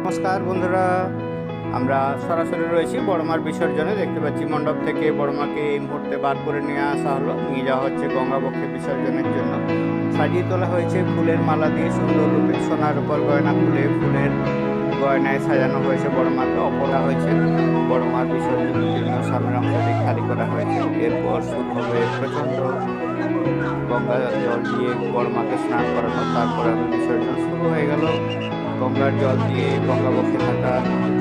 নমস্কার বন্ধুরা, আমরা সরাসরি রয়েছি বড়মার বিসর্জনে। দেখতে পাচ্ছি মণ্ডপ থেকে বড়মাকে এই মুহূর্তে বার করে নিয়ে আসা হলো, নিয়ে যাওয়া হচ্ছে গঙ্গাবক্ষে বিসর্জনের জন্য। সাজিয়ে তোলা হয়েছে ফুলের মালা দিয়ে সুন্দর রূপে, সোনার উপর গয়না খুলে ফুলের গয়নায় সাজানো হয়েছে বড়মাকে। অপরা হয়েছে বড়মার বিসর্জনের জন্য সামনের অংশটি খালি করা হয়েছে। এরপর শুরু হবে প্রচণ্ড গঙ্গা জল দিয়ে বড়মাকে স্নান করানো। তারপরে বিসর্জন শুরু হয়ে গেল। গঙ্গার জল দিয়ে গঙ্গাবক্ষে থাকা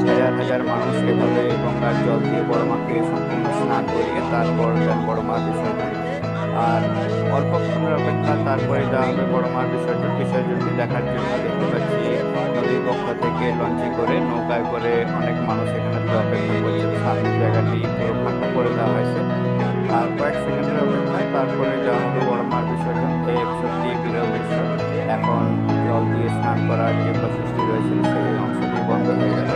হাজার হাজার মানুষ এভাবে গঙ্গার জল দিয়ে বড়মাকে সম্পূর্ণ স্নান করিয়ে তারপর দেন বড়মার বিসর্জন। আর অল্পক্ষণের অপেক্ষা, তারপরে দেওয়া হবে বড়মার বিসর্জন। বিসর্জনটি দেখার জন্য দেখতে পাচ্ছি নদীর পক্ষ থেকে লঞ্চে করে, নৌকায় করে অনেক মানুষ এখানে অপেক্ষা করছে। সামনের জায়গাটি পুরো ফাঁকা করে দেওয়া হয়েছে। আর কয়েক সেকেন্ডের অপেক্ষায় তারপরে দেওয়া হবে বড়মার বিসর্জন। এই সত্যি বিরল দৃশ্য। এখন জল দিয়ে স্নান করার যে প্রসেসটি রয়েছিল সেই অংশটি বন্ধ হয়ে গেল।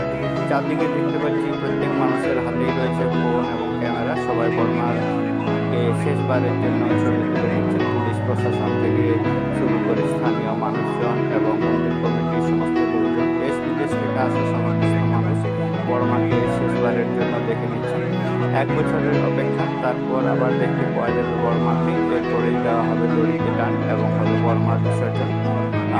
চারদিকে দেখতে পাচ্ছি প্রত্যেক মানুষের হাতেই রয়েছে ফোন এবং ক্যামেরা। সবাই বড়মাকে শেষবারের জন্য ছবি তুলে নিচ্ছেন। পুলিশ প্রশাসন থেকে শুরু করে স্থানীয় মানুষজন এবং মন্দির কমিটির সমস্ত লোকজন, দেশ বিদেশ থেকে আসা সমস্ত মানুষ বড়মাকে শেষবারের জন্য দেখে নিচ্ছেন। এক বছরের অপেক্ষা, তারপর আবার দেখতে পাওয়া যাবে বড়মাকে। এরপরেই দেওয়া হবে দড়িতে টান এবং হবে বড়মার বিসর্জন।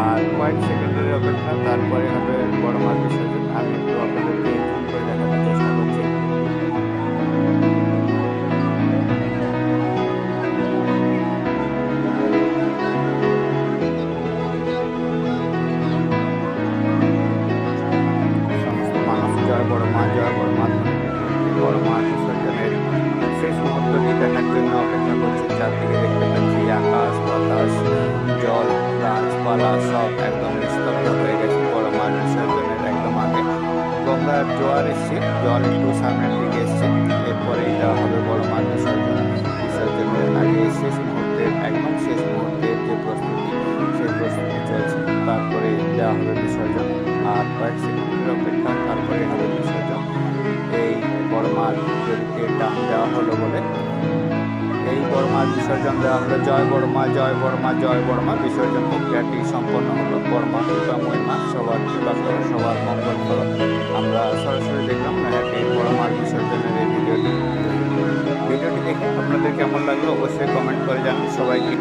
আর কয়েক সেকেন্ডের অপেক্ষা, তারপরে হবে বড়মার বিসর্জন। আমি একটু আপনাদেরকে জুম করে দেখানোর চেষ্টা করছি। সমস্ত মানুষ জয় বড়মা, জয় বড়মা ধ্বনি বড়মার বিসর্জনের শেষ মুহূর্তটি দেখার জন্য অপেক্ষা করছে। চারদিকে দেখতে পাচ্ছি আকাশ বাতাস, জল, গাছপালা সব একদম নিস্তব্ধ হয়ে গেছে বড়মার বিসর্জনের একদম আগে। গঙ্গার জোয়ার এসছে, জল একটু সামনের দিকে এসছে। এরপরেই দেওয়া হবে বড়মার বিসর্জন। বিসর্জনের আগে শেষ মুহূর্তের একদম শেষ মুহূর্তের যে প্রস্তুতি, সেই প্রস্তুতি চলছে। তারপরে দেওয়া হবে বিসর্জন। আর কয়েক সেকেন্ডের অপেক্ষা, তারপরে হবে বিসর্জন। এই বড়মার দড়িতে টান দেওয়া হলো বলে এই বড়মার বিসর্জন দেওয়া হলো। জয় বড়মা, জয় বড়মা, জয় বড়মা। বিসর্জন প্রক্রিয়াটি সম্পন্ন হলো। বড়মা কৃপা মহিমা, সবার কৃপা করো, সবার মঙ্গল করো। আমরা সরাসরি দেখলাম এই বড়মার বিসর্জনের এই ভিডিওটি দেখে আপনাদের কেমন লাগলো অবশ্যই কমেন্ট করে জানান সবাইকে।